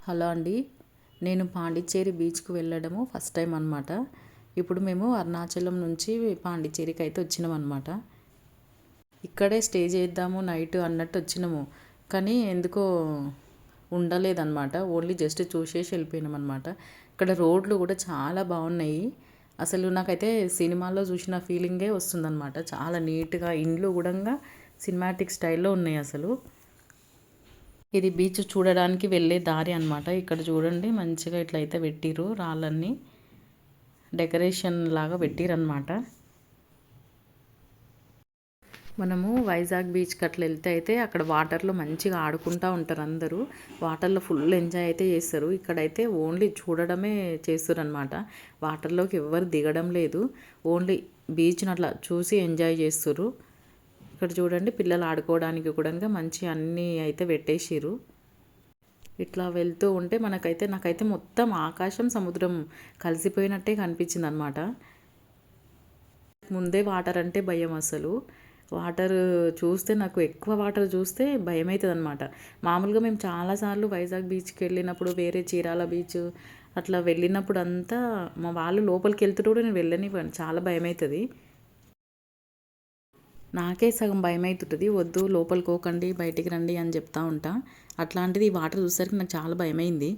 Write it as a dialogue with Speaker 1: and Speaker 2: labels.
Speaker 1: Hello అండి. నేను పాండిచ్చేరి బీచ్‌కి వెళ్ళడము ఫస్ట్ టైం అనమాట. ఇప్పుడు మేము అరుణాచలం నుంచి పాండిచ్చేరికి అయితే వచ్చినామన్నమాట. ఇక్కడే స్టే చేద్దాము నైట్ అన్నట్టు వచ్చినాము. కానీ ఎందుకో ఉండలేదన్నమాట. ఓన్లీ జస్ట్ చూసేసి వెళ్ళిపోయినామన్నమాట. ఇక్కడ రోడ్లు కూడా చాలా బాగున్నాయి. అసలు నాకైతే సినిమాల్లో చూసిన ఫీలింగే వస్తుందన్నమాట. చాలా నీట్‌గా ఇండ్లు కూడా సినిమాటిక్ స్టైల్‌లో ఉన్నాయి అసలు. ఇది బీచ్ చూడడానికి వెళ్ళే దారి అనమాట. ఇక్కడ చూడండి మంచిగా ఇట్లయితే పెట్టిర్రు రాళ్ళన్నీ డెకరేషన్ లాగా పెట్టిరనమాట. మనము వైజాగ్ బీచ్కి అట్లా వెళ్తే అయితే అక్కడ వాటర్లో మంచిగా ఆడుకుంటూ ఉంటారు అందరూ. వాటర్లో ఫుల్ ఎంజాయ్ అయితే చేస్తారు. ఇక్కడైతే ఓన్లీ చూడడమే చేస్తారు అనమాట. వాటర్లోకి ఎవ్వరు దిగడం లేదు. ఓన్లీ బీచ్ని అట్లా చూసి ఎంజాయ్ చేస్తారు. ఇక్కడ చూడండి పిల్లలు ఆడుకోవడానికి కూడా మంచి అన్నీ అయితే పెట్టేసిర్రు. ఇట్లా వెళ్తూ ఉంటే నాకైతే మొత్తం ఆకాశం సముద్రం కలిసిపోయినట్టే కనిపించింది అనమాట. ముందే వాటర్ అంటే భయం అసలు. వాటర్ చూస్తే నాకు ఎక్కువ వాటర్ చూస్తే భయం అవుతుంది అనమాట. మామూలుగా మేము చాలాసార్లు వైజాగ్ బీచ్కి వెళ్ళినప్పుడు వేరే చీరాల బీచ్ అట్లా వెళ్ళినప్పుడు అంతా మా వాళ్ళు లోపలికి వెళ్తుంటే కూడా నేను వెళ్ళనివ్వను, చాలా భయం అవుతుంది. నాకే సగం భయం అవుతుంటుంది. వద్దు లోపలికి పోకండి బయటికి రండి అని చెప్తా ఉంటా. అట్లాంటిది ఈ వాటర్ చూసేసరికి నాకు చాలా భయమైంది.